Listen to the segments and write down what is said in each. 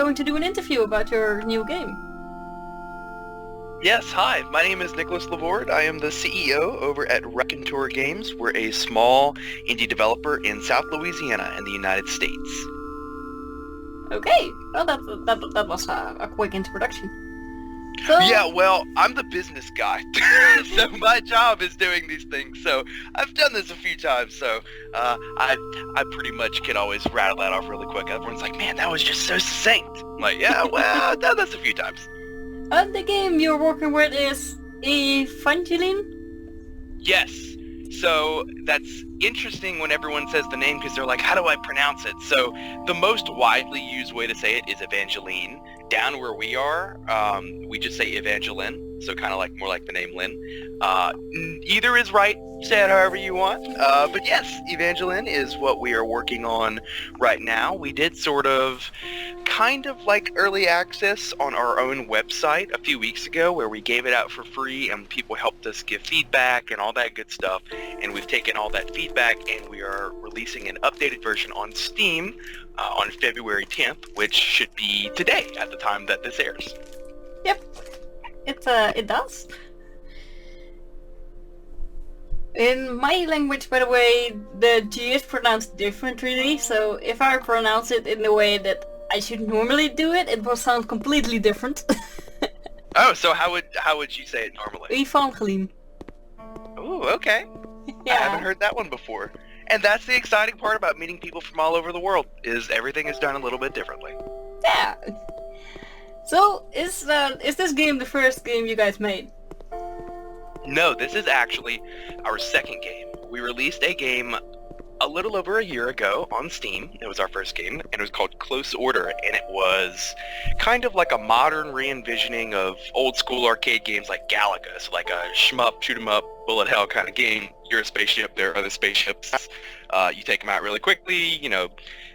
going to do an interview about your new game. Yes, hi. My name is Nicholas Lavorde. I am the CEO over at Raconteur Games. We're a small indie developer in South Louisiana in the United States. Okay, well that was a quick introduction. So... Yeah, well, I'm the business guy, so my job is doing these things. So I've done this a few times, so I pretty much can always rattle that off really quick. Everyone's like, man, that was just so succinct. I'm like, yeah, well, I've done this a few times. The game you're working with is Evangeline? Yes. So that's interesting when everyone says the name because they're like, how do I pronounce it? So the most widely used way to say it is Evangeline. Down where we are, we just say Evangeline, so kind of like more like the name Lynn. Either is right, say it however you want. But yes, Evangeline is what we are working on right now. We did sort of kind of like early access on our own website a few weeks ago where we gave it out for free and people helped us give feedback and all that good stuff. And we've taken all that feedback and we are releasing an updated version on Steam on February 10th, which should be today at the time that this airs. Yep, it does. In my language, by the way, the G is pronounced differently, so if I pronounce it in the way that I should normally do it, it will sound completely different. Oh, so how would you say it normally? Evangeline. Ooh, okay. Yeah. I haven't heard that one before. And that's the exciting part about meeting people from all over the world, is everything is done a little bit differently. Yeah. So, is this game the first game you guys made? No, this is actually our second game. We released a game a little over a year ago on Steam. It was our first game, and it was called Close Order, and it was kind of like a modern re-envisioning of old school arcade games like Galaga, so like a shmup, shoot 'em up, bullet hell kind of game. You're a spaceship, there are other spaceships. You take them out really quickly. You know,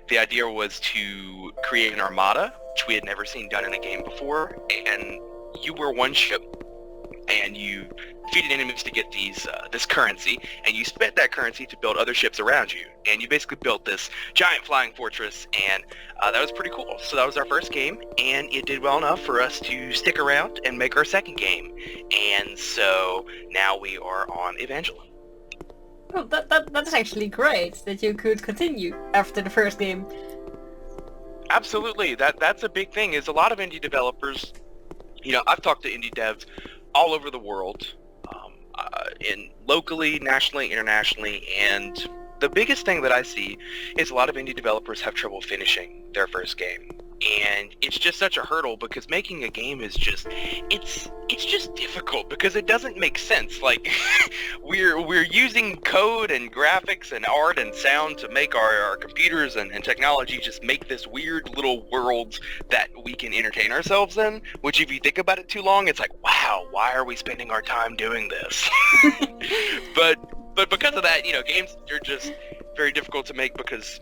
the idea was to create an armada, which we had never seen done in a game before, and you were one ship, and you defeated enemies to get this currency, and you spent that currency to build other ships around you, and you basically built this giant flying fortress, and that was pretty cool. So that was our first game, and it did well enough for us to stick around and make our second game, and so now we are on Evangeline. Well, that's actually great that you could continue after the first game. Absolutely, that's a big thing. Is a lot of indie developers, you know, I've talked to indie devs all over the world, in locally, nationally, internationally, and the biggest thing that I see is a lot of indie developers have trouble finishing their first game. And it's just such a hurdle because making a game is just, it's just difficult because it doesn't make sense. Like, we're using code and graphics and art and sound to make our computers and technology just make this weird little world that we can entertain ourselves in, which if you think about it too long, it's like, wow, why are we spending our time doing this? But because of that, you know, games are just very difficult to make because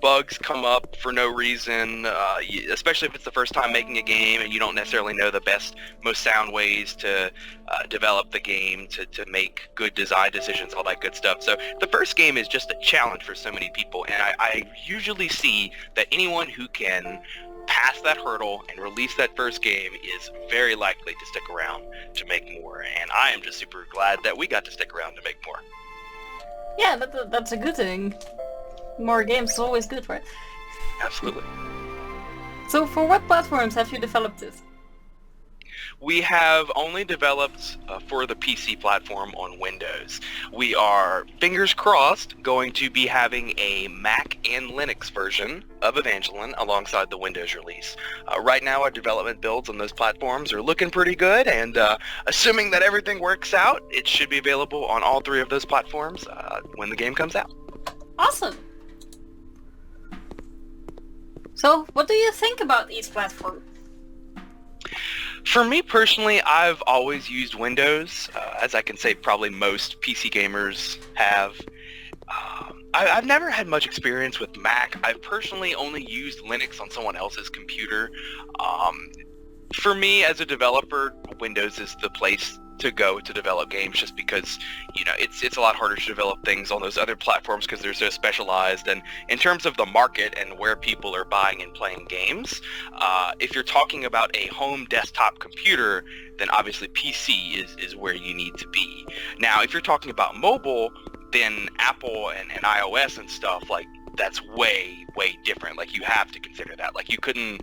bugs come up for no reason, especially if it's the first time making a game and you don't necessarily know the best, most sound ways to develop the game, to make good design decisions, all that good stuff. So the first game is just a challenge for so many people, and I usually see that anyone who can pass that hurdle and release that first game is very likely to stick around to make more, and I am just super glad that we got to stick around to make more. Yeah, that's a good thing. More games is always good, right? Absolutely. So for what platforms have you developed it? We have only developed for the PC platform on Windows. We are, fingers crossed, going to be having a Mac and Linux version of Evangeline alongside the Windows release. Right now our development builds on those platforms are looking pretty good, and assuming that everything works out, it should be available on all three of those platforms when the game comes out. Awesome! So, what do you think about each platform? For me personally, I've always used Windows, as I can say probably most PC gamers have. I've never had much experience with Mac. I've personally only used Linux on someone else's computer. For me as a developer, Windows is the place to go to develop games, just because, you know, it's a lot harder to develop things on those other platforms because they're so specialized. And in terms of the market and where people are buying and playing games, if you're talking about a home desktop computer, then obviously PC is where you need to be. Now, if you're talking about mobile, then Apple and iOS and stuff, like, that's way different. Like, you have to consider that. Like, you couldn't,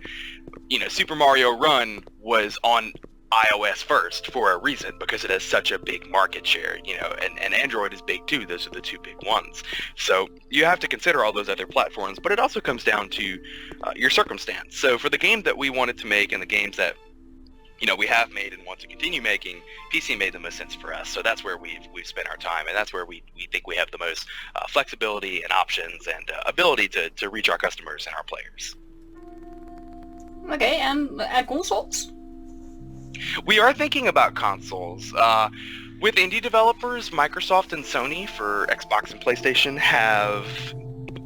you know, Super Mario Run was on iOS first for a reason, because it has such a big market share, you know, and Android is big too. Those are the two big ones. So you have to consider all those other platforms, but it also comes down to your circumstance. So for the game that we wanted to make and the games that, you know, we have made and want to continue making, PC made the most sense for us. So that's where we've spent our time, and that's where we think we have the most flexibility and options and ability to reach our customers and our players. Okay, and consoles? We are thinking about consoles. With indie developers, Microsoft and Sony for Xbox and PlayStation have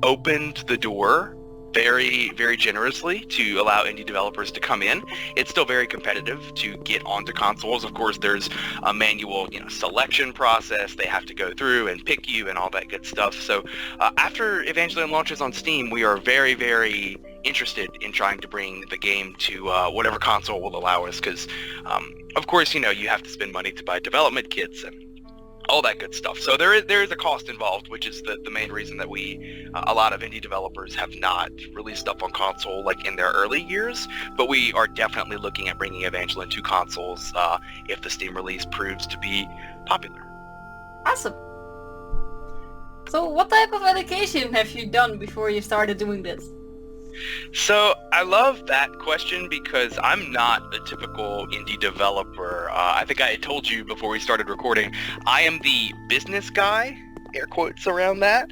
opened the door very, very generously to allow indie developers to come in. It's still very competitive to get onto consoles. Of course, there's a manual, you know, selection process they have to go through and pick you and all that good stuff. So after Evangeline launches on Steam, we are very, very interested in trying to bring the game to whatever console will allow us, because of course, you know, you have to spend money to buy development kits and all that good stuff. So there is a cost involved, which is the main reason that a lot of indie developers have not released stuff on console like in their early years, but we are definitely looking at bringing Evangeline to consoles if the Steam release proves to be popular. Awesome. So what type of education have you done before you started doing this? So I love that question, because I'm not a typical indie developer. I think I had told you before we started recording, I am the business guy, air quotes around that.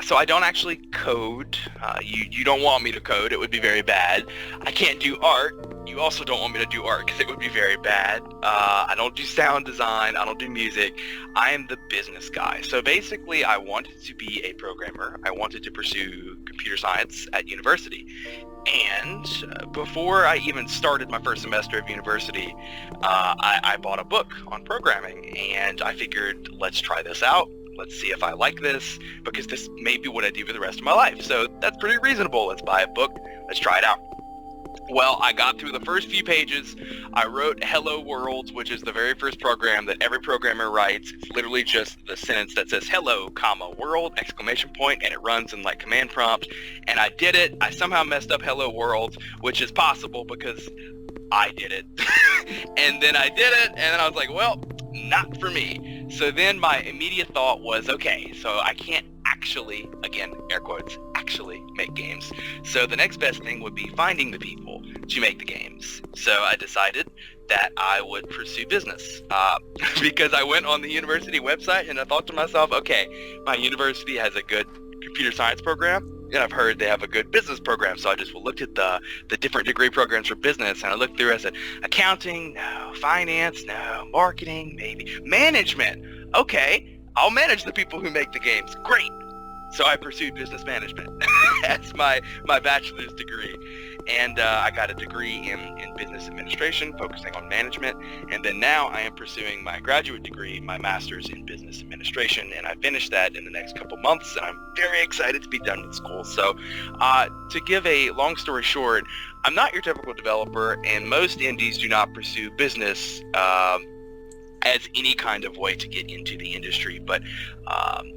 So I don't actually code. You don't want me to code. It would be very bad. I can't do art. You also don't want me to do art because it would be very bad. I don't do sound design. I don't do music. I am the business guy. So basically, I wanted to be a programmer. I wanted to pursue computer science at university. And before I even started my first semester of university, I bought a book on programming, and I figured, let's try this out. Let's see if I like this, because this may be what I do for the rest of my life. So that's pretty reasonable. Let's buy a book. Let's try it out. Well, I got through the first few pages. I wrote Hello World, which is the very first program that every programmer writes. It's literally just the sentence that says hello, comma, world, exclamation point, and it runs in like command prompt. And I did it. I somehow messed up Hello World, which is possible because I did it. And then I did it, and then I was like, well, not for me. So then my immediate thought was, okay, so I can't actually, again, air quotes, actually make games. So the next best thing would be finding the people to make the games. So I decided that I would pursue business because I went on the university website and I thought to myself, okay, my university has a good computer science program, and I've heard they have a good business program. So I just looked at the different degree programs for business, and I looked through. I said, accounting, no. Finance, no. Marketing, maybe. Management, okay, I'll manage the people who make the games. Great. So I pursued business management as my bachelor's degree. And I got a degree in business administration, focusing on management. And then now I am pursuing my graduate degree, my master's in business administration. And I finished that in the next couple months. And I'm very excited to be done with school. So to give a long story short, I'm not your typical developer, and most indies do not pursue business as any kind of way to get into the industry. But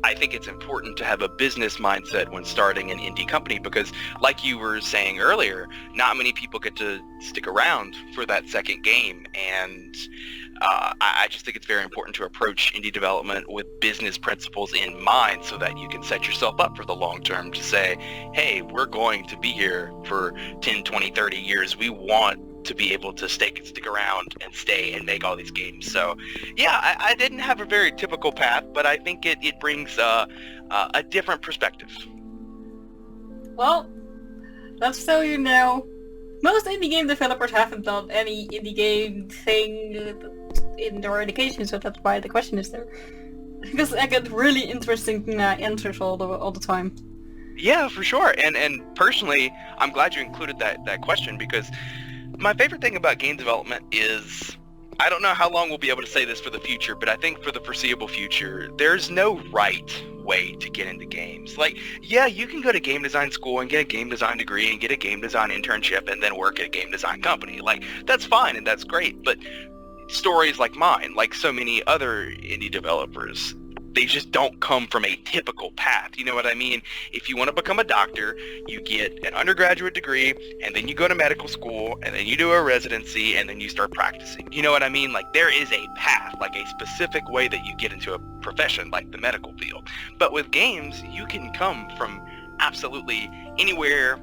I think it's important to have a business mindset when starting an indie company, because like you were saying earlier, not many people get to stick around for that second game. And I just think it's very important to approach indie development with business principles in mind, so that you can set yourself up for the long term to say, hey, we're going to be here for 10, 20, 30 years. We want to be able to stick around and stay and make all these games. So yeah, I didn't have a very typical path, but I think it brings a different perspective. Well, that's so you know, most indie game developers haven't done any indie game thing in their education, so that's why the question is there. Because I get really interesting answers all the time. Yeah, for sure. And personally, I'm glad you included that question, because my favorite thing about game development is I don't know how long we'll be able to say this for the future, but I think for the foreseeable future, there's no right way to get into games. Like, yeah, you can go to game design school and get a game design degree and get a game design internship and then work at a game design company. Like, that's fine and that's great, but stories like mine, like so many other indie developers, they just don't come from a typical path. You know what I mean? If you want to become a doctor, you get an undergraduate degree, and then you go to medical school, and then you do a residency, and then you start practicing. You know what I mean? Like, there is a path, like a specific way that you get into a profession, like the medical field. But with games, you can come from absolutely anywhere,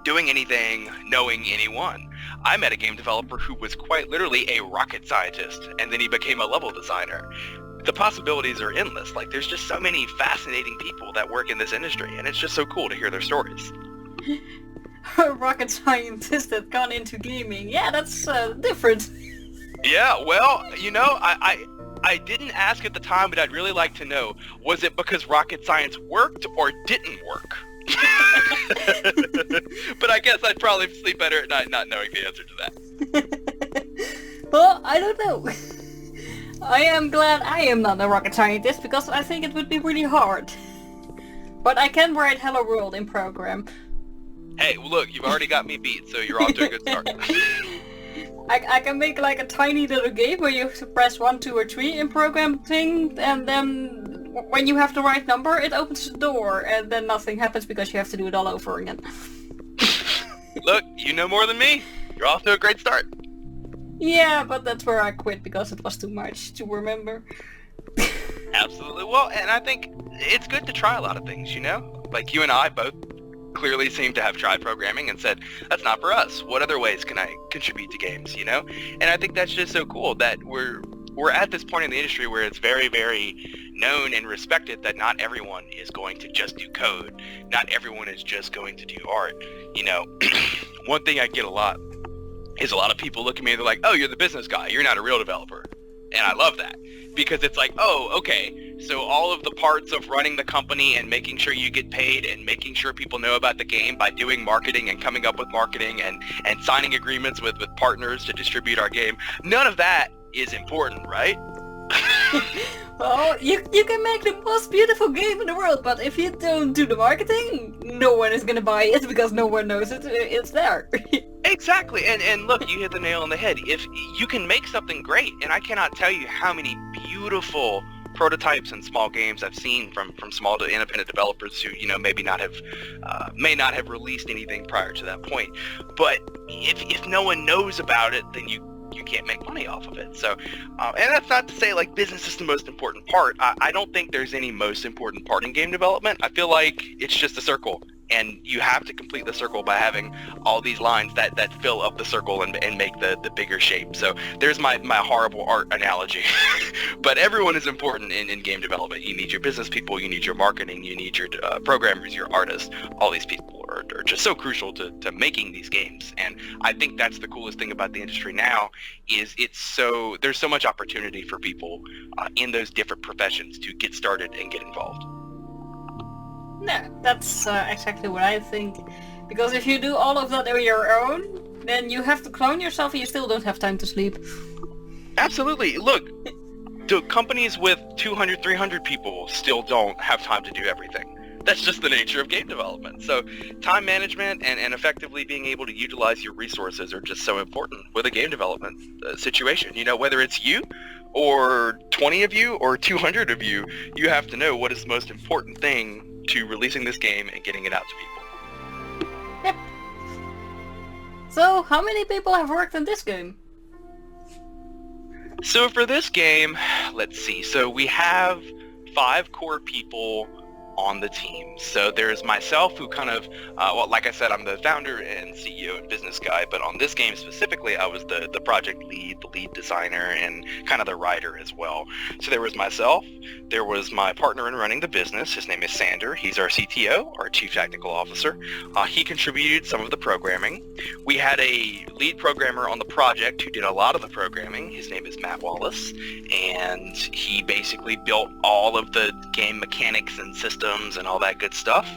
doing anything, knowing anyone. I met a game developer who was quite literally a rocket scientist, and then he became a level designer. The possibilities are endless. Like, there's just so many fascinating people that work in this industry, and it's just so cool to hear their stories. A rocket scientist that gone into gaming. Yeah, that's different. Yeah, well, you know, I didn't ask at the time, but I'd really like to know, was it because rocket science worked or didn't work? But I guess I'd probably sleep better at night not knowing the answer to that. Well, I don't know. I am glad I am not a rocket scientist, because I think it would be really hard. But I can write Hello World in program. Hey, well, look, you've already got me beat, so you're off to a good start. I can make like a tiny little game where you have to press 1, 2, or 3 in program thing, and then when you have the right number, it opens the door, and then nothing happens because you have to do it all over again. Look, you know more than me. You're off to a great start. Yeah, but that's where I quit because it was too much to remember. Absolutely. Well, and I think it's good to try a lot of things, you know? Like, you and I both clearly seem to have tried programming and said, that's not for us. What other ways can I contribute to games, you know? And I think that's just so cool that we're at this point in the industry where it's very, very known and respected that not everyone is going to just do code. Not everyone is just going to do art. You know, one thing I get a lot is a lot of people look at me and they're like, oh, you're the business guy, you're not a real developer. And I love that, because it's like, oh, okay, so all of the parts of running the company and making sure you get paid and making sure people know about the game by doing marketing and coming up with marketing and signing agreements with partners to distribute our game, none of that is important, right? Well, you can make the most beautiful game in the world, but if you don't do the marketing, no one is gonna buy it because no one knows it's there. Exactly, and look, you hit the nail on the head. If you can make something great, and I cannot tell you how many beautiful prototypes and small games I've seen from small to independent developers who, you know, may not have released anything prior to that point. But if no one knows about it, then you can't make money off of it. So, and that's not to say like business is the most important part. I don't think there's any most important part in game development. I feel like it's just a circle, and you have to complete the circle by having all these lines that fill up the circle and make the bigger shape. So there's my horrible art analogy. But everyone is important in game development. You need your business people, you need your marketing, you need your programmers, your artists. All these people are just so crucial to making these games. And I think that's the coolest thing about the industry now, is there's so much opportunity for people in those different professions to get started and get involved. No, that's exactly what I think. Because if you do all of that on your own, then you have to clone yourself and you still don't have time to sleep. Absolutely. Look, companies with 200, 300 people still don't have time to do everything. That's just the nature of game development. So time management and effectively being able to utilize your resources are just so important with a game development situation. You know, whether it's you or 20 of you or 200 of you, you have to know what is the most important thing to releasing this game and getting it out to people. Yep. So how many people have worked on this game? So for this game, let's see. So we have 5 core people on the team. So there's myself, who kind of, well, like I said, I'm the founder and CEO and business guy, but on this game specifically, I was the project lead, the lead designer, and kind of the writer as well. So there was myself, there was my partner in running the business, his name is Sander, he's our CTO, our Chief Technical Officer. He contributed some of the programming. We had a lead programmer on the project who did a lot of the programming, his name is Matt Wallace, and he basically built all of the game mechanics and systems customs and all that good stuff.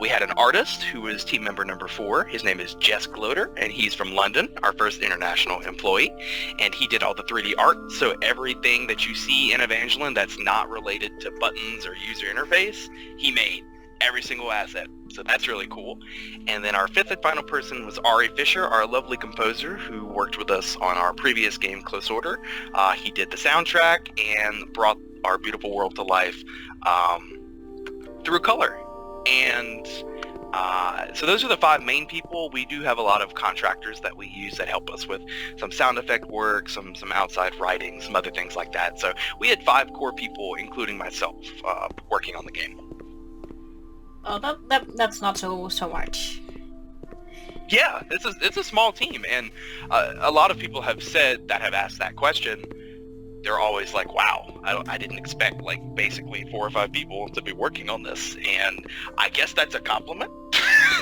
We had an artist who was team member number 4. His name is Jess Gloater, and he's from London, our first international employee. And he did all the 3D art, so everything that you see in Evangeline that's not related to buttons or user interface, he made. Every single asset. So that's really cool. And then our 5th and final person was Ari Fisher, our lovely composer who worked with us on our previous game, Close Order. He did the soundtrack and brought our beautiful world to life through color. And so those are the 5 main people. We do have a lot of contractors that we use that help us with some sound effect work, some outside writing, some other things like that. So we had 5 core people, including myself, working on the game. Oh, that's not so much. Yeah, it's a small team, and a lot of people have said that have asked that question. They're always like, "Wow, I didn't expect like basically 4 or 5 people to be working on this," and I guess that's a compliment.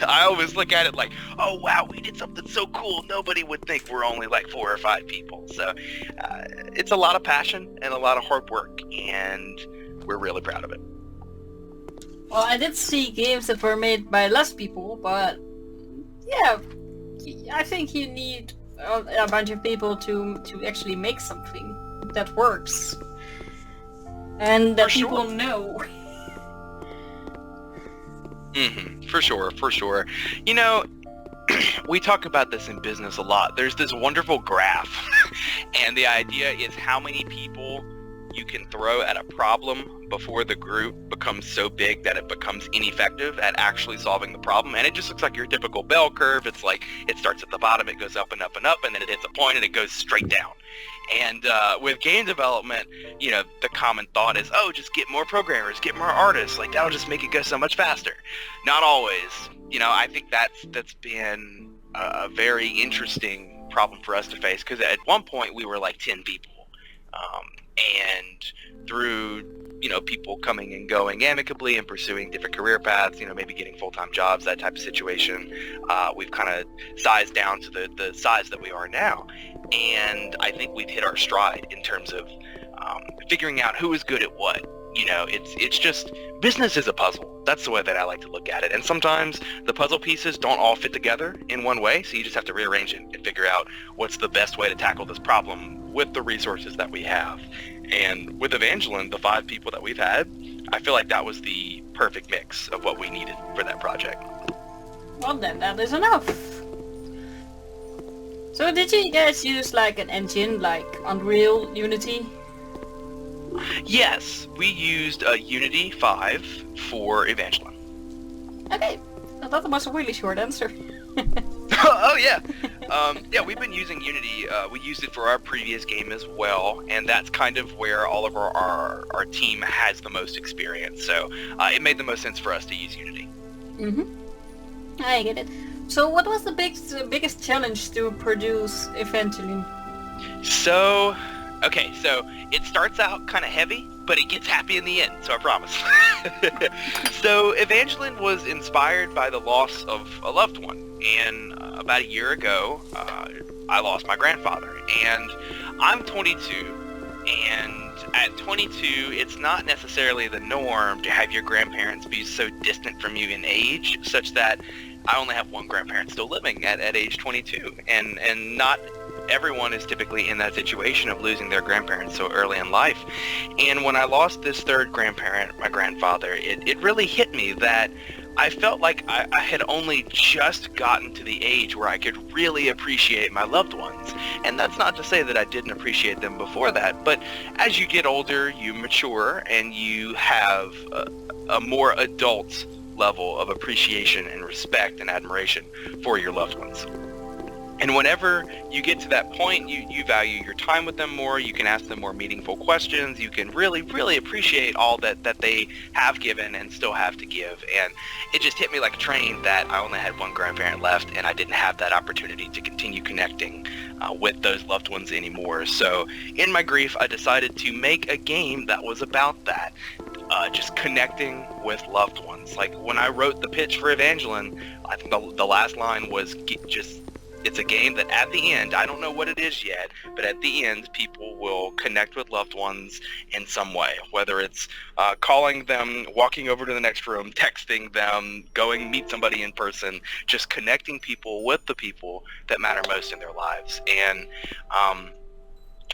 I always look at it like, "Oh wow, we did something so cool. Nobody would think we're only like 4 or 5 people." So it's a lot of passion and a lot of hard work, and we're really proud of it. Well, I did see games that were made by less people, but yeah, I think you need a bunch of people to actually make something that works and that people know. For sure. You know, we talk about this in business a lot. There's this wonderful graph, and the idea is how many people you can throw at a problem before the group becomes so big that it becomes ineffective at actually solving the problem. And it just looks like your typical bell curve. It's like it starts at the bottom, it goes up and up and up, and then it hits a point and it goes straight down. And with game development, you know, the common thought is, oh, just get more programmers, get more artists. Like, that'll just make it go so much faster. Not always. You know, I think that's been a very interesting problem for us to face, because at one point we were like 10 people. And through, you know, people coming and going amicably and pursuing different career paths, you know, maybe getting full-time jobs, that type of situation, we've kind of sized down to the size that we are now. And I think we've hit our stride in terms of figuring out who is good at what. You know, it's just, business is a puzzle. That's the way that I like to look at it. And sometimes the puzzle pieces don't all fit together in one way, so you just have to rearrange it and figure out what's the best way to tackle this problem with the resources that we have. And with Evangeline, the 5 people that we've had, I feel like that was the perfect mix of what we needed for that project. Well then, that is enough. So did you guys use like an engine like Unreal, Unity? Yes, we used Unity 5 for Evangeline. Okay, that was a really short answer. Oh yeah. Yeah, we've been using Unity. We used it for our previous game as well, and that's kind of where all of our team has the most experience. So it made the most sense for us to use Unity. I get it. So what was the biggest challenge to produce Evangeline? So it starts out kind of heavy, but it gets happy in the end, so I promise. So Evangeline was inspired by the loss of a loved one, and about a year ago, I lost my grandfather, and I'm 22, and at 22, it's not necessarily the norm to have your grandparents be so distant from you in age, such that I only have one grandparent still living at age 22, and not everyone is typically in that situation of losing their grandparents so early in life. And when I lost this 3rd grandparent, my grandfather, it really hit me that I felt like I had only just gotten to the age where I could really appreciate my loved ones. And that's not to say that I didn't appreciate them before that, but as you get older, you mature and you have a more adult level of appreciation and respect and admiration for your loved ones. And whenever you get to that point, you value your time with them more, you can ask them more meaningful questions, you can really, really appreciate all that they have given and still have to give. And it just hit me like a train that I only had one grandparent left, and I didn't have that opportunity to continue connecting with those loved ones anymore. So in my grief, I decided to make a game that was about that. Just connecting with loved ones. Like when I wrote the pitch for Evangeline, I think the last line was It's a game that at the end, I don't know what it is yet, but at the end, people will connect with loved ones in some way, whether it's calling them, walking over to the next room, texting them, going meet somebody in person, just connecting people with the people that matter most in their lives. And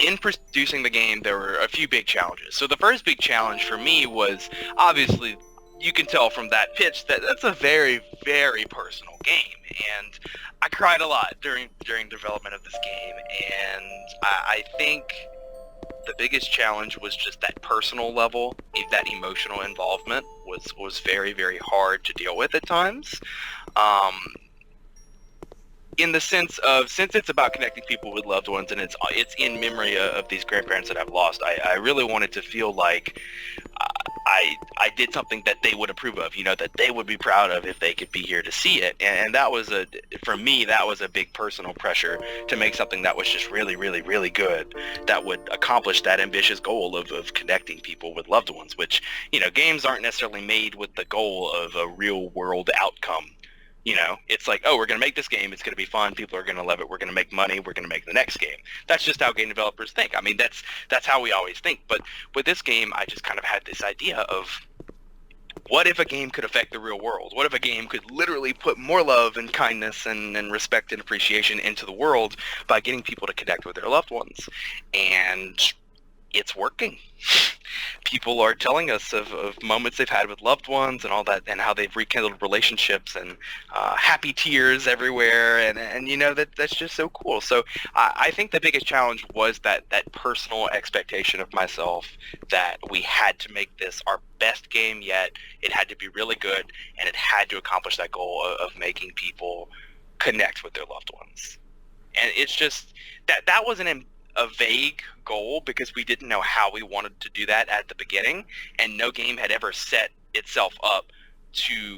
in producing the game, there were a few big challenges. So the first big challenge for me was, obviously, you can tell from that pitch that that's a very, very personal game. And I cried a lot during development of this game. And I think the biggest challenge was just that personal level, that emotional involvement was very, very hard to deal with at times. In the sense of, since it's about connecting people with loved ones and it's in memory of these grandparents that I've lost, I really wanted to feel like I did something that they would approve of, that they would be proud of if they could be here to see it. And that was for me, that was a big personal pressure to make something that was just really, really, really good, that would accomplish that ambitious goal of connecting people with loved ones, which, games aren't necessarily made with the goal of a real world outcome. It's like, oh, we're going to make this game. It's going to be fun. People are going to love it. We're going to make money. We're going to make the next game. That's just how game developers think. I mean, that's how we always think. But with this game, I just kind of had this idea of, what if a game could affect the real world? What if a game could literally put more love and kindness and respect and appreciation into the world by getting people to connect with their loved ones? And it's working. People are telling us of moments they've had with loved ones and all that, and how they've rekindled relationships and happy tears everywhere, and that's just so cool. So I think the biggest challenge was that personal expectation of myself, that we had to make this our best game yet. It had to be really good, and it had to accomplish that goal of making people connect with their loved ones. And it's just that wasn't a vague goal, because we didn't know how we wanted to do that at the beginning, and no game had ever set itself up to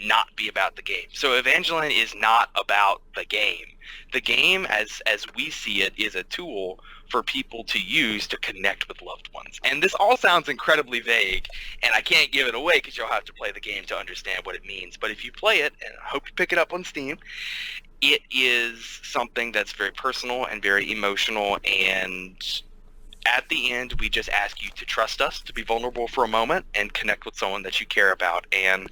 not be about the game. So Evangeline is not about the game. The game, as we see it, is a tool for people to use to connect with loved ones. And this all sounds incredibly vague, and I can't give it away because you'll have to play the game to understand what it means. But if you play it, and I hope you pick it up on Steam, it is something that's very personal and very emotional, and at the end, we just ask you to trust us, to be vulnerable for a moment, and connect with someone that you care about. And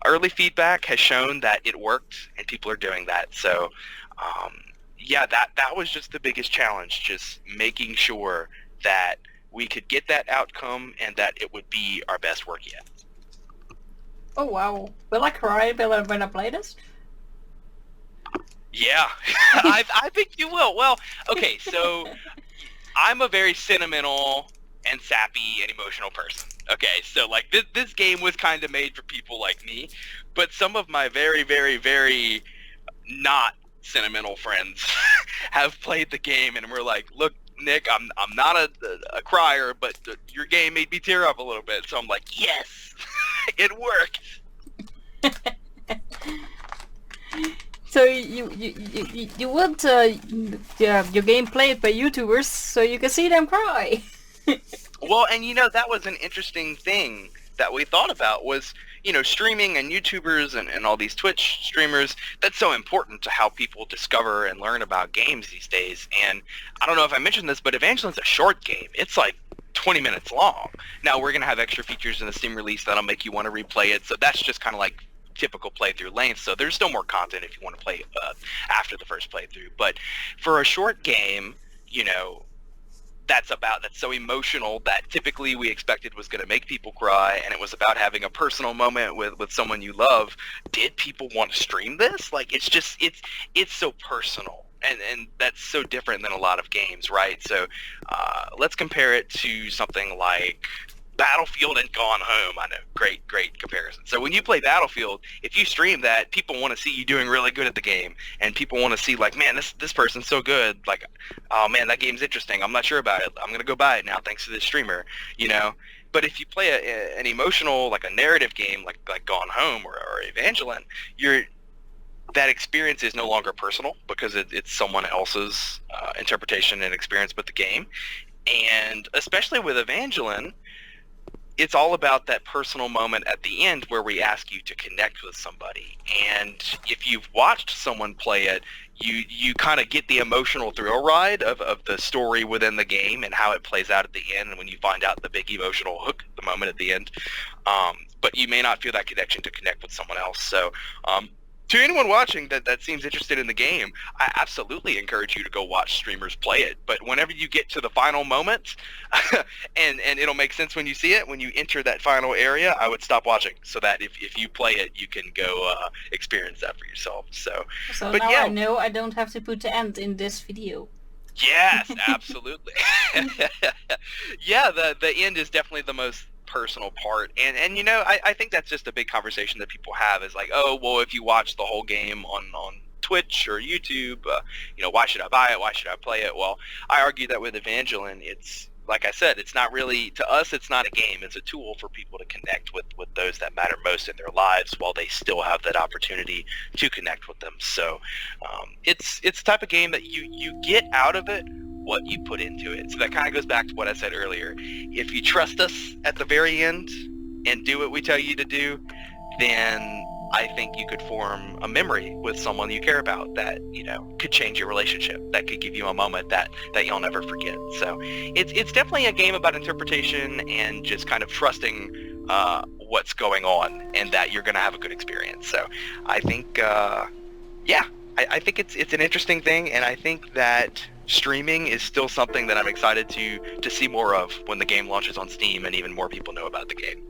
early feedback has shown that it worked, and people are doing that. So, that was just the biggest challenge, just making sure that we could get that outcome and that it would be our best work yet. Oh wow. Will I cry when I play this? Yeah, I think you will. Well, okay, so I'm a very sentimental and sappy and emotional person. Okay, so like this game was kind of made for people like me, but some of my very, very, very not sentimental friends have played the game and were like, look, Nick, I'm not a crier, but your game made me tear up a little bit. So I'm like, yes, it worked. So you want your game played by YouTubers so you can see them cry. Well, and that was an interesting thing that we thought about was, streaming and YouTubers and all these Twitch streamers. That's so important to how people discover and learn about games these days. And I don't know if I mentioned this, but Evangeline's a short game. It's like 20 minutes long. Now we're going to have extra features in the Steam release that'll make you want to replay it. So that's just kind of like typical playthrough length, so there's still more content if you want to play after the first playthrough. But for a short game, that's so emotional that typically we expected was going to make people cry, and it was about having a personal moment with someone you love. Did people want to stream this? Like, it's so personal, and that's so different than a lot of games, right? So let's compare it to something like Battlefield and Gone Home. I know, great comparison. So when you play Battlefield, if you stream that, people want to see you doing really good at the game, and people want to see like, man, this person's so good. Like, oh man, that game's interesting. I'm not sure about it. I'm gonna go buy it now thanks to this streamer. But if you play an emotional, like a narrative game, like Gone Home or Evangeline, that experience is no longer personal because it's someone else's interpretation and experience with the game. And especially with Evangeline, it's all about that personal moment at the end where we ask you to connect with somebody. And if you've watched someone play it, you kind of get the emotional thrill ride of the story within the game and how it plays out at the end, and when you find out the big emotional hook, the moment at the end. But you may not feel that connection to connect with someone else. So to anyone watching that seems interested in the game, I absolutely encourage you to go watch streamers play it. But whenever you get to the final moment, and it'll make sense when you see it, when you enter that final area, I would stop watching so that if you play it, you can go experience that for yourself. So but now yeah. I know I don't have to put the end in this video. Yes, absolutely. Yeah, the end is definitely the most personal part, and you know, I think that's just a big conversation that people have, is like, oh well, if you watch the whole game on Twitch or YouTube, you know, why should I buy it, why should I play it? Well, I argue that with Evangeline, it's like I said, it's not really, to us, it's not a game, it's a tool for people to connect with those that matter most in their lives while they still have that opportunity to connect with them. So it's the type of game that you get out of it what you put into it. So that kind of goes back to what I said earlier. If you trust us at the very end and do what we tell you to do, then I think you could form a memory with someone you care about that, you know, could change your relationship, that could give you a moment that you'll never forget. So it's definitely a game about interpretation and just kind of trusting what's going on and that you're going to have a good experience. So I think, I think it's an interesting thing, and I think that streaming is still something that I'm excited to see more of when the game launches on Steam and even more people know about the game.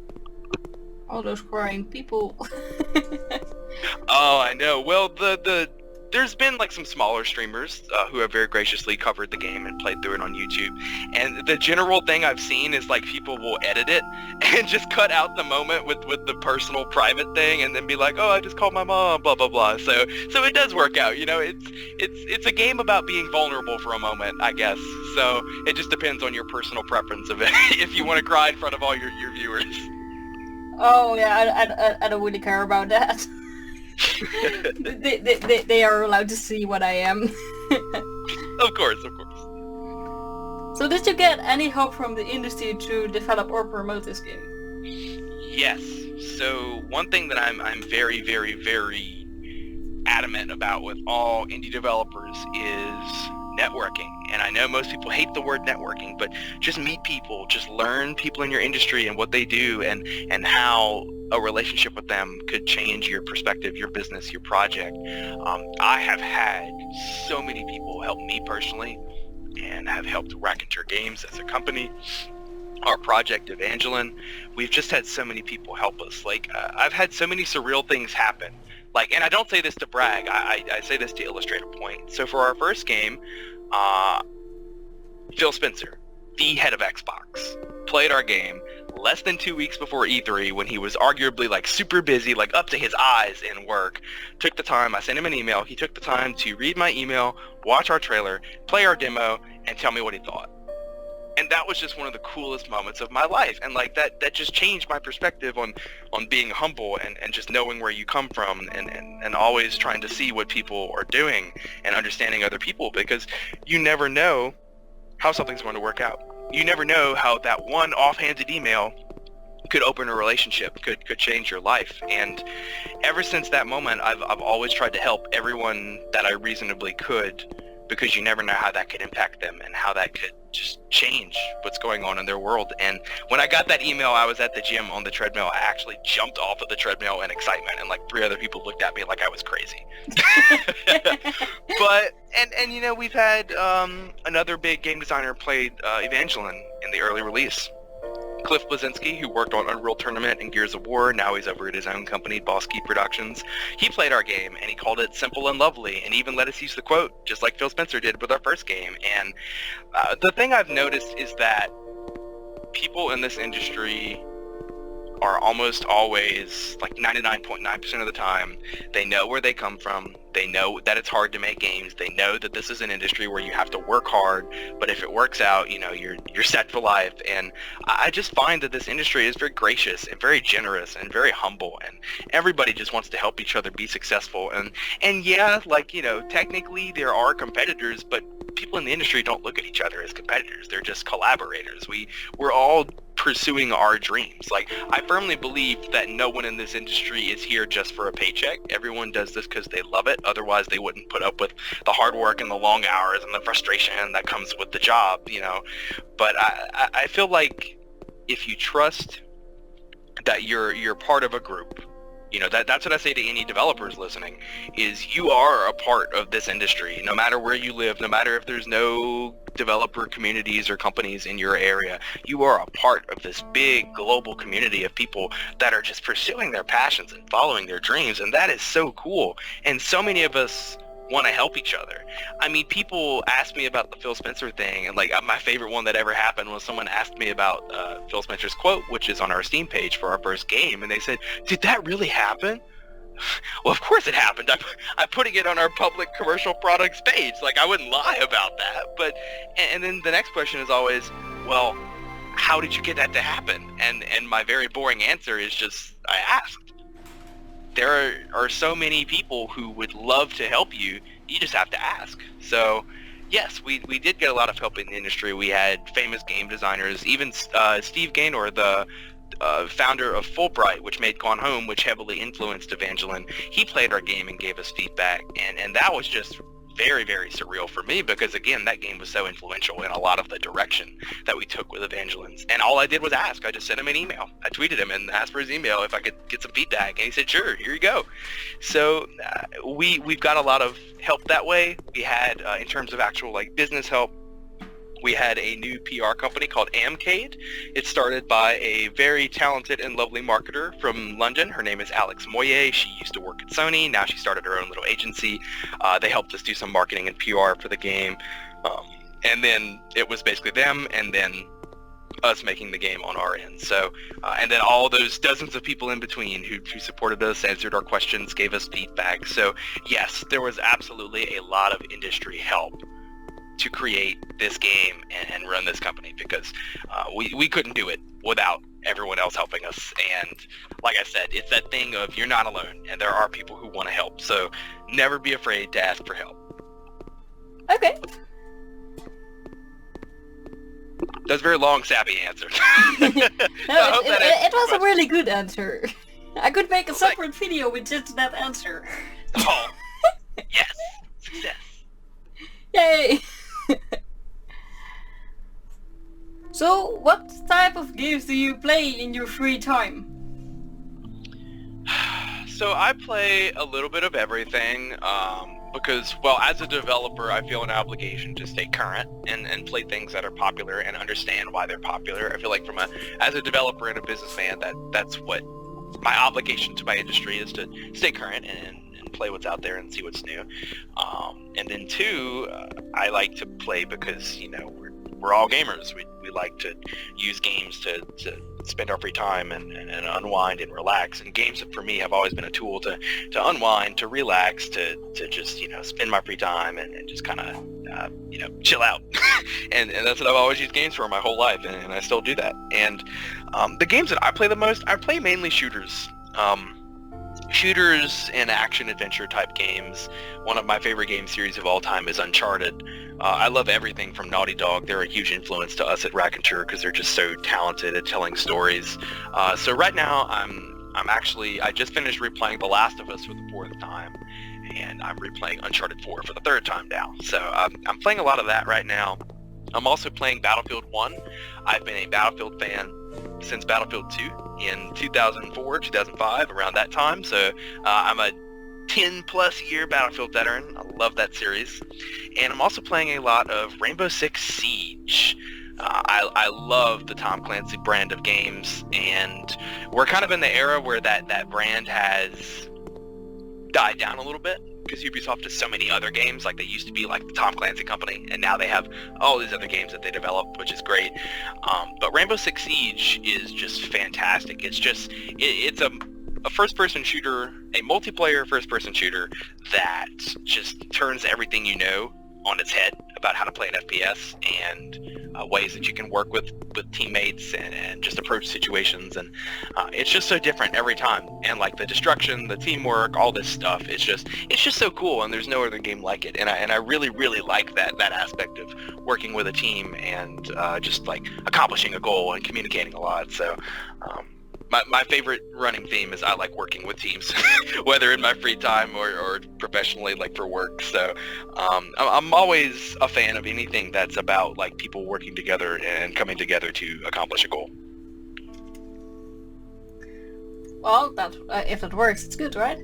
All those crying people. Oh, I know. Well, there's been like some smaller streamers who have very graciously covered the game and played through it on YouTube. And the general thing I've seen is like people will edit it and just cut out the moment with the personal private thing and then be like, oh, I just called my mom, blah, blah, blah. So it does work out. You know, it's a game about being vulnerable for a moment, I guess. So it just depends on your personal preference of it if you want to cry in front of all your viewers. Oh yeah, I don't really care about that. they are allowed to see what I am. Of course. So did you get any help from the industry to develop or promote this game? Yes. So one thing that I'm very, very, very adamant about with all indie developers is networking. And I know most people hate the word networking, but just meet people, just learn people in your industry and what they do and how a relationship with them could change your perspective, your business, your project. I have had so many people help me personally and have helped Raconteur Games as a company. Our project, Evangeline, we've just had so many people help us. Like, I've had so many surreal things happen. Like, and I don't say this to brag, I say this to illustrate a point. So for our first game, Phil Spencer, the head of Xbox, played our game less than 2 weeks before E3 when he was arguably like super busy, like up to his eyes in work. Took the time, I sent him an email, he took the time to read my email, watch our trailer, play our demo, and tell me what he thought. And that was just one of the coolest moments of my life. And like that just changed my perspective on being humble and just knowing where you come from and always trying to see what people are doing and understanding other people, because you never know how something's going to work out. You never know how that one offhanded email could open a relationship, could change your life. And ever since that moment, I've always tried to help everyone that I reasonably could, because you never know how that could impact them and how that could just change what's going on in their world. And when I got that email, I was at the gym on the treadmill. I actually jumped off of the treadmill in excitement, and like 3 other people looked at me like I was crazy. But, and you know, we've had another big game designer played Evangeline in the early release. Cliff Blazinski, who worked on Unreal Tournament and Gears of War, now he's over at his own company, Boss Key Productions. He played our game, and he called it simple and lovely, and even let us use the quote, just like Phil Spencer did with our first game. And the thing I've noticed is that people in this industry are almost always, like 99.9% of the time, they know where they come from. They know that it's hard to make games. They know that this is an industry where you have to work hard, but if it works out, you know, you're set for life. And I just find that this industry is very gracious and very generous and very humble, and everybody just wants to help each other be successful. And yeah, like, you know, technically there are competitors, but people in the industry don't look at each other as competitors. They're just collaborators. We're all pursuing our dreams. Like, I firmly believe that no one in this industry is here just for a paycheck. Everyone does this because they love it. Otherwise, they wouldn't put up with the hard work and the long hours and the frustration that comes with the job, you know. But I feel like if you trust that you're part of a group, you know, that's what I say to any developers listening, is you are a part of this industry. No matter where you live, no matter if there's no developer communities or companies in your area, you are a part of this big global community of people that are just pursuing their passions and following their dreams. And that is so cool. And so many of us want to help each other. I mean, people ask me about the Phil Spencer thing, and like my favorite one that ever happened was someone asked me about Phil Spencer's quote, which is on our Steam page for our first game, and they said, "Did that really happen?" Well, of course it happened. I'm putting it on our public commercial products page. Like, I wouldn't lie about that. But and then the next question is always, well, how did you get that to happen? And my very boring answer is just, I asked. There are so many people who would love to help you. You just have to ask. So, yes, we did get a lot of help in the industry. We had famous game designers, even Steve Gaynor, the founder of Fulbright, which made Gone Home, which heavily influenced Evangeline. He played our game and gave us feedback, and that was just very, very surreal for me because, again, that game was so influential in a lot of the direction that we took with Evangeline's. And all I did was ask. I just sent him an email. I tweeted him and asked for his email if I could get some feedback, and he said, sure, here you go. So we've got a lot of help that way. We had, in terms of actual like business help, we had a new PR company called Amcade. It's started by a very talented and lovely marketer from London. Her name is Alex Moye. She used to work at Sony. Now she started her own little agency. They helped us do some marketing and PR for the game. And then it was basically them and then us making the game on our end. So, and then all those dozens of people in between who supported us, answered our questions, gave us feedback. So yes, there was absolutely a lot of industry help to create this game and run this company because we couldn't do it without everyone else helping us. And like I said, it's that thing of you're not alone and there are people who want to help. So never be afraid to ask for help. Okay. That's a very long, sappy answer. No, it was a really good answer. I could make a separate video with just that answer. Oh, yes. Success. Yay! So, what type of games do you play in your free time? So I play a little bit of everything because, well, as a developer, I feel an obligation to stay current and play things that are popular and understand why they're popular. I feel like as a developer and a businessman, that's what my obligation to my industry is, to stay current and play what's out there and see what's new. And then two, I like to play because, you know, we're all gamers. We like to use games to spend our free time and unwind and relax. And games for me have always been a tool to unwind, to relax, to just, you know, spend my free time and just kind of, you know, chill out. and that's what I've always used games for my whole life, and I still do that. And the games that I play the most, I play mainly shooters. Shooters and action-adventure type games. One of my favorite game series of all time is Uncharted. I love everything from Naughty Dog. They're a huge influence to us at Raconteur because they're just so talented at telling stories. So right now, I just finished replaying The Last of Us for the 4th time, and I'm replaying Uncharted 4 for the 3rd time now. So I'm playing a lot of that right now. I'm also playing Battlefield 1. I've been a Battlefield fan since Battlefield 2 in 2004, 2005, around that time. So I'm a 10-plus year Battlefield veteran. I love that series. And I'm also playing a lot of Rainbow Six Siege. I love the Tom Clancy brand of games, and we're kind of in the era where that brand has died down a little bit, because Ubisoft has so many other games. Like, they used to be like the Tom Clancy company, and now they have all these other games that they develop, which is great. But Rainbow Six Siege is just fantastic. It's a first-person shooter, a multiplayer first-person shooter that just turns everything you know on its head about how to play an FPS, and ways that you can work with teammates and just approach situations, and it's just so different every time. And like the destruction, the teamwork, all this stuff, it's just so cool, and there's no other game like it. And I really like that aspect of working with a team and just like accomplishing a goal and communicating a lot. So my favorite running theme is I like working with teams, whether in my free time or professionally, like for work. So I'm always a fan of anything that's about like people working together and coming together to accomplish a goal. Well, if it works, it's good, right?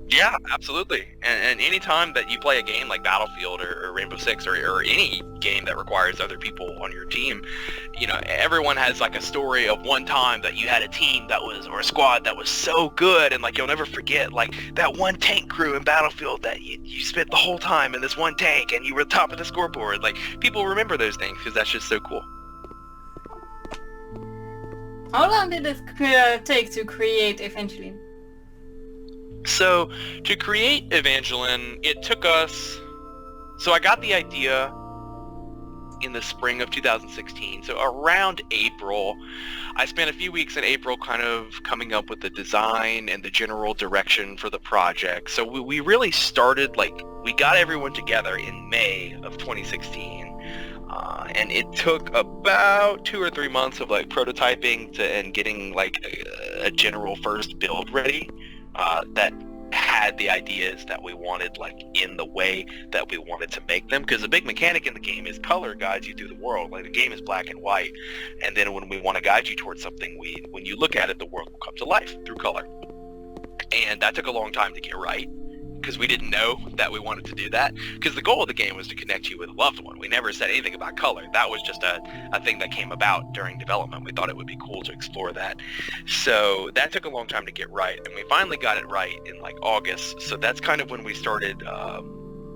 Yeah, absolutely. And any time that you play a game like Battlefield or Rainbow Six or any game that requires other people on your team, you know, everyone has like a story of one time that you had a team or a squad that was so good, and like you'll never forget like that one tank crew in Battlefield that you spent the whole time in this one tank and you were top of the scoreboard. Like people remember those things because that's just so cool. How long did it take to create Evangeline? So to create Evangeline, it took us... So I got the idea in the spring of 2016. So around April, I spent a few weeks in April kind of coming up with the design and the general direction for the project. So we really started, like, we got everyone together in May of 2016. And it took about 2 or 3 months of like prototyping and getting like a general first build ready that had the ideas that we wanted, like in the way that we wanted to make them. Because a big mechanic in the game is color guides you through the world. Like the game is black and white, and then when we want to guide you towards something, when you look at it, the world will come to life through color. And that took a long time to get right, because we didn't know that we wanted to do that, because the goal of the game was to connect you with a loved one. We never said anything about color. That was just a thing that came about during development. We thought it would be cool to explore that. So that took a long time to get right, and we finally got it right in like August. So that's kind of when we started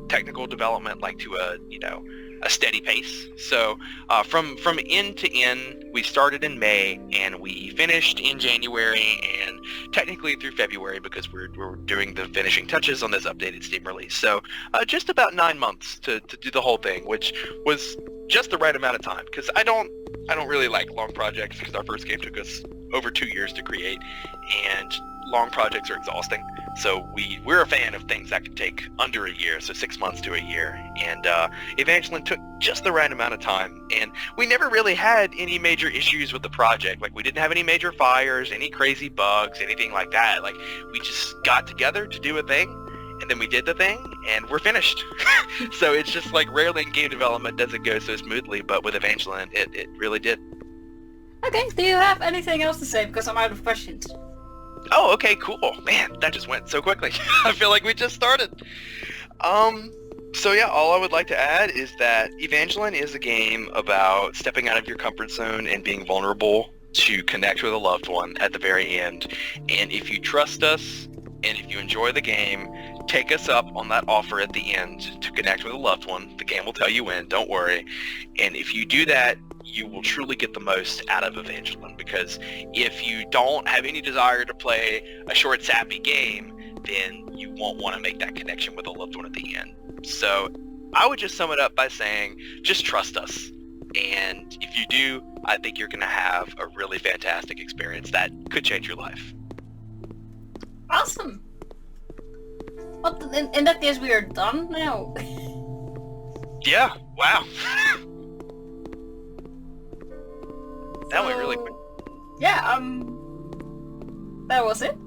technical development, like to a steady pace. So from end to end, we started in May and we finished in January and technically through February, because we're doing the finishing touches on this updated Steam release. So just about 9 months to do the whole thing, which was just the right amount of time, because I don't really like long projects, because our first game took us over 2 years to create, and long projects are exhausting. So we're a fan of things that can take under a year, so 6 months to a year. And Evangeline took just the right amount of time, and we never really had any major issues with the project. Like we didn't have any major fires, any crazy bugs, anything like that. Like we just got together to do a thing, and then we did the thing, and we're finished. So it's just like rarely in game development does it go so smoothly, but with Evangeline, it really did. Okay, do you have anything else to say? Because I'm out of questions. Oh, okay, cool. Man, that just went so quickly. I feel like we just started. So yeah, all I would like to add is that Evangeline is a game about stepping out of your comfort zone and being vulnerable to connect with a loved one at the very end. And if you trust us, and if you enjoy the game, take us up on that offer at the end to connect with a loved one. The game will tell you when, don't worry. And if you do that, you will truly get the most out of Evangeline, because if you don't have any desire to play a short, sappy game, then you won't want to make that connection with a loved one at the end. So I would just sum it up by saying, just trust us. And if you do, I think you're going to have a really fantastic experience that could change your life. Awesome. Well, in that case, we are done now. Yeah, wow. That went really quick. Yeah, that was it.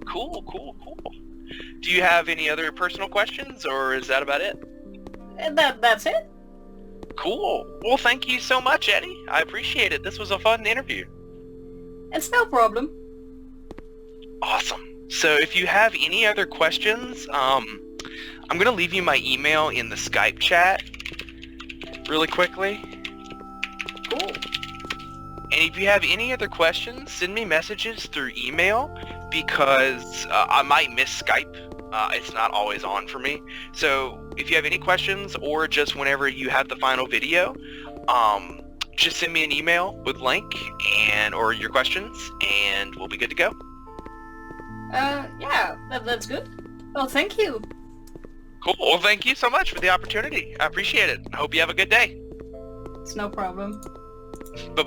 Cool. Do you have any other personal questions, or is that about it? That's it. Cool. Well, thank you so much, Eddie. I appreciate it. This was a fun interview. It's no problem. Awesome. So if you have any other questions, I'm going to leave you my email in the Skype chat really quickly. Cool. And if you have any other questions, send me messages through email, because I might miss Skype. It's not always on for me. So if you have any questions, or just whenever you have the final video, just send me an email with link or your questions, and we'll be good to go. Yeah, that's good. Well, thank you. Cool. Well, thank you so much for the opportunity. I appreciate it. I hope you have a good day. It's no problem. Bye.